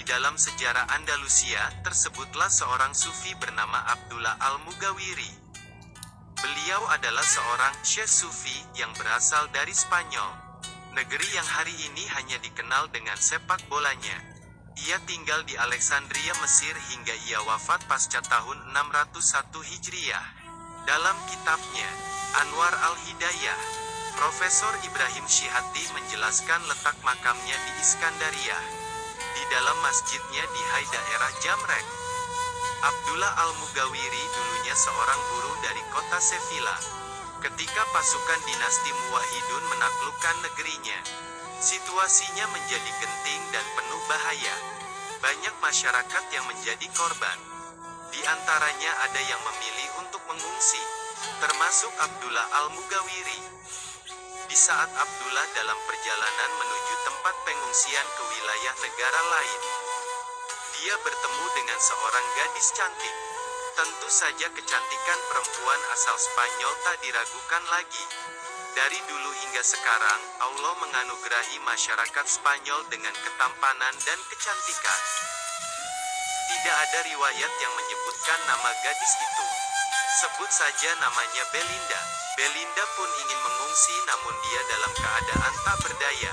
dalam sejarah Andalusia, tersebutlah seorang sufi bernama Abdullah Al-Mugawiri. Beliau adalah seorang syekh sufi yang berasal dari Spanyol. Negeri yang hari ini hanya dikenal dengan sepak bolanya. Ia tinggal di Alexandria, Mesir hingga ia wafat pasca tahun 601 Hijriah. Dalam kitabnya, Anwar al-Hidayah, Profesor Ibrahim Syihati menjelaskan letak makamnya di Iskandaria. Di dalam masjidnya di Hai daerah Jamrek. Abdullah Al-Mugawiri dulunya seorang buruh dari kota Sevilla. Ketika pasukan dinasti Muwahhidun menaklukkan negerinya, situasinya menjadi genting dan penuh bahaya. Banyak masyarakat yang menjadi korban. Di antaranya ada yang memilih untuk mengungsi, termasuk Abdullah Al-Mugawiri. Di saat Abdullah dalam perjalanan menuju tempat pengungsian ke wilayah negara lain, dia bertemu dengan seorang gadis cantik. Tentu saja kecantikan perempuan asal Spanyol tak diragukan lagi. Dari dulu hingga sekarang, Allah menganugerahi masyarakat Spanyol dengan ketampanan dan kecantikan. Tidak ada riwayat yang menyebutkan nama gadis itu. Sebut saja namanya Belinda. Belinda pun ingin mengungsi, namun dia dalam keadaan tak berdaya.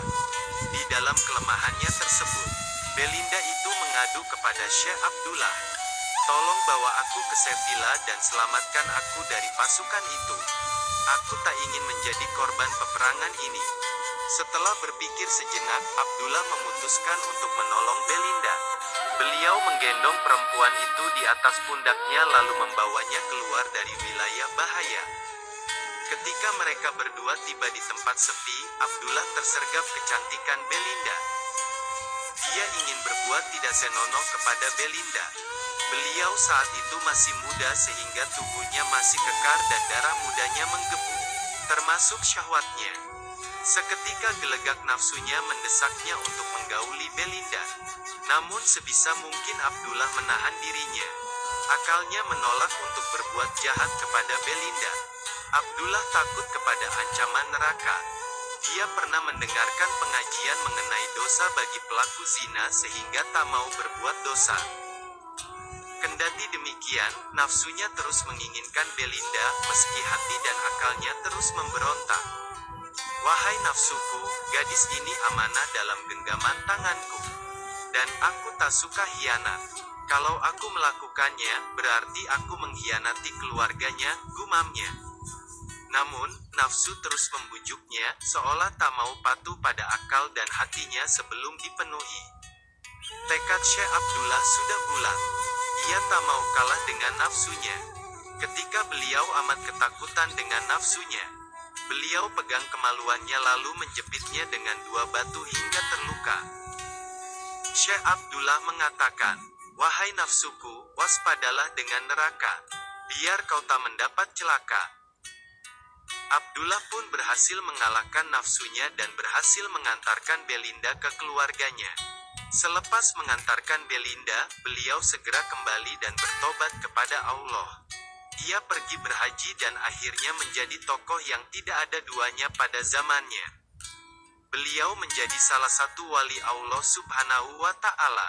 Di dalam kelemahannya tersebut, Belinda itu mengadu kepada Syekh Abdullah. Tolong bawa aku ke Sevilla dan selamatkan aku dari pasukan itu. Aku tak ingin menjadi korban peperangan ini. Setelah berpikir sejenak, Abdullah memutuskan untuk menolong Belinda. Beliau menggendong perempuan itu di atas pundaknya lalu membawanya keluar dari wilayah bahaya. Ketika mereka berdua tiba di tempat sepi, Abdullah tersergap kecantikan Belinda. Dia ingin berbuat tidak senonoh kepada Belinda. Beliau saat itu masih muda sehingga tubuhnya masih kekar dan darah mudanya menggebu, termasuk syahwatnya. Seketika gelegak nafsunya mendesaknya untuk menggauli Belinda. Namun sebisa mungkin Abdullah menahan dirinya. Akalnya menolak untuk berbuat jahat kepada Belinda. Abdullah takut kepada ancaman neraka. Dia pernah mendengarkan pengajian mengenai dosa bagi pelaku zina sehingga tak mau berbuat dosa. Kendati demikian, nafsunya terus menginginkan Belinda, meski hati dan akalnya terus memberontak. Wahai nafsuku, gadis ini amanah dalam genggaman tanganku. Dan aku tak suka hianat. Kalau aku melakukannya, berarti aku mengkhianati keluarganya, gumamnya. Namun, nafsu terus membujuknya, seolah tak mau patuh pada akal dan hatinya sebelum dipenuhi. Tekad Syekh Abdullah sudah bulat. Ia tak mau kalah dengan nafsunya. Ketika beliau amat ketakutan dengan nafsunya, beliau pegang kemaluannya lalu menjepitnya dengan 2 batu hingga terluka. Syekh Abdullah mengatakan, "Wahai nafsuku, waspadalah dengan neraka, biar kau tak mendapat celaka." Abdullah pun berhasil mengalahkan nafsunya dan berhasil mengantarkan Belinda ke keluarganya. Selepas mengantarkan Belinda, beliau segera kembali dan bertobat kepada Allah. Ia pergi berhaji dan akhirnya menjadi tokoh yang tidak ada duanya pada zamannya. Beliau menjadi salah satu wali Allah Subhanahu wa Ta'ala.